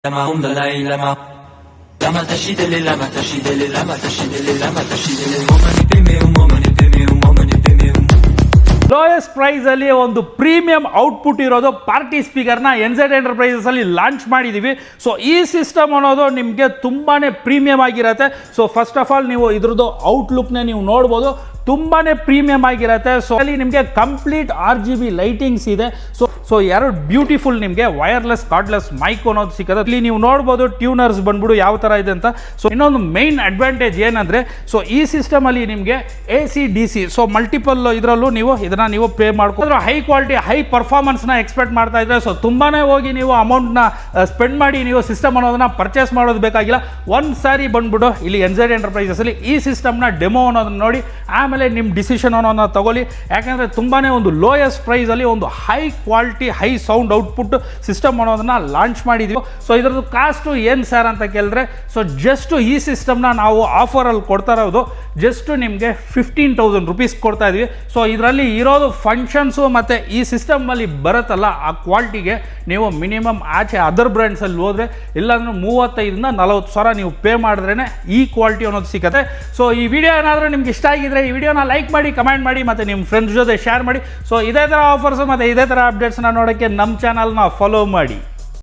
Lama um dalai lama lama tashidele lama tashidele lama tashidele lama tashidele momani peme momani peme lowest price ಅಲ್ಲಿ ಒಂದು premium output ಇರೋದು party ಸ್ಪೀಕರ್ನ NZ enterprises ಅಲ್ಲಿ launch ಮಾಡಿದ್ದೀವಿ. So ಈ system ಅನ್ನೋದು ನಿಮಗೆ ತುಂಬಾನೇ ಪ್ರೀಮಿಯಂ ಆಗಿರುತ್ತೆ. ಸೊ ಫಸ್ಟ್ ಆಫ್ ಆಲ್ ನೀವು ಇದ್ರದ್ದು ಔಟ್ಲುಕ್ನೇ ನೀವು ನೋಡ್ಬೋದು, ತುಂಬಾನೇ ಪ್ರೀಮಿಯಂ ಆಗಿರುತ್ತೆ. ಸೊ ಅಲ್ಲಿ ನಿಮಗೆ ಕಂಪ್ಲೀಟ್ RGB ಲೈಟಿಂಗ್ಸ್ ಇದೆ. ಸೊ ಎರಡು ಬ್ಯೂಟಿಫುಲ್ ನಿಮಗೆ ವೈರ್ಲೆಸ್ ಕಾರ್ಡ್ಲೆಸ್ ಮೈಕ್ ಅನ್ನೋದು ಸಿಗುತ್ತೆ. ಇಲ್ಲಿ ನೀವು ನೋಡ್ಬೋದು ಟ್ಯೂನರ್ಸ್ ಬಂದ್ಬಿಡು ಯಾವ ಥರ ಇದೆ ಅಂತ. ಸೊ ಇನ್ನೊಂದು ಮೈನ್ ಅಡ್ವಾಂಟೇಜ್ ಏನಂದರೆ, ಸೊ ಈ ಸಿಸ್ಟಮ್ ಅಲ್ಲಿ ನಿಮಗೆ AC DC ಸೊ ಮಲ್ಟಿಪಲ್ ಇದರಲ್ಲೂ ನೀವು ಪೇ ಮಾಡ್ಕೊಂಡು ಹೈ ಕ್ವಾಲಿಟಿ ಹೈ ಪರ್ಫಾರ್ಮೆನ್ಸ್ನ ಎಕ್ಸ್ಪೆಕ್ಟ್ ಮಾಡ್ತಾ ಇದ್ರೆ, ಸೊ ತುಂಬಾನೇ ಹೋಗಿ ನೀವು ಅಮೌಂಟ್ನ ಸ್ಪೆಂಡ್ ಮಾಡಿ ನೀವು ಸಿಸ್ಟಮ್ ಅನ್ನೋದನ್ನ ಪರ್ಚೇಸ್ ಮಾಡೋದು ಬೇಕಾಗಿಲ್ಲ. ಒಂದು ಸಾರಿ ಬಂದ್ಬಿಟ್ಟು ಇಲ್ಲಿ ಎನ್ಝೆಡ್ ಎಂಟರ್ಪ್ರೈಸಸ್ ಅಲ್ಲಿ ಈ ಸಿಸ್ಟಮ್ನ ಡೆಮೋ ಅನ್ನೋದನ್ನ ನೋಡಿ ಆಮೇಲೆ ನಿಮ್ಮ ಡಿಸಿಷನ್ ಅನ್ನೋದನ್ನ ತಗೊಳ್ಳಿ. ಯಾಕಂದರೆ ತುಂಬಾನೇ ಒಂದು ಲೋಯೆಸ್ಟ್ ಪ್ರೈಸಲ್ಲಿ ಒಂದು high quality high sound output system ಅನ್ನೋದನ್ನ ಲಾಂಚ್ ಮಾಡಿದ್ದೀವಿ. ಸೊ ಇದರದ್ದು ಕಾಸ್ಟು ಏನು ಸರ್ ಅಂತ ಕೇಳಿದ್ರೆ, ಸೊ ಜಸ್ಟ್ ಈ ಸಿಸ್ಟಮ್ನ ನಾವು ಆಫರಲ್ಲಿ ಕೊಡ್ತಾ ಇರೋದು ಜಸ್ಟ್ ನಿಮಗೆ 15,000 ರೂಪೀಸ್ ಕೊಡ್ತಾ ಇದ್ವಿ. ಸೊ ಇದರಲ್ಲಿ ಇರೋದು ಫಂಕ್ಷನ್ಸು ಮತ್ತು ಈ ಸಿಸ್ಟಮಲ್ಲಿ ಬರುತ್ತಲ್ಲ ಆ ಕ್ವಾಲಿಟಿಗೆ ನೀವು ಮಿನಿಮಮ್ ಆಚೆ ಅದರ್ ಬ್ರ್ಯಾಂಡ್ಸಲ್ಲಿ ಹೋದರೆ ಇಲ್ಲಾಂದ್ರೆ 35,000 ಇಂದ 40,000 ನೀವು ಪೇ ಮಾಡಿದ್ರೇ ಈ ಕ್ವಾಲಿಟಿ ಅನ್ನೋದು ಸಿಗುತ್ತೆ. ಸೊ ಈ ವಿಡಿಯೋ ಏನಾದರೂ ನಿಮ್ಗೆ ಇಷ್ಟ ಆಗಿದ್ರೆ ಈ ವಿಡಿಯೋನ ಲೈಕ್ ಮಾಡಿ, ಕಮೆಂಟ್ ಮಾಡಿ ಮತ್ತು ನಿಮ್ಮ ಫ್ರೆಂಡ್ಸ್ ಜೊತೆ ಶೇರ್ ಮಾಡಿ. ಸೊ ಇದೇ ಥರ ಆಫರ್ಸು ಮತ್ತು ಇದೇ ಥರ ಅಪ್ಡೇಟ್ಸ್ನ ನೋಡೋಕ್ಕೆ ನಮ್ಮ ಚಾನಲ್ನ ಫಾಲೋ ಮಾಡಿ.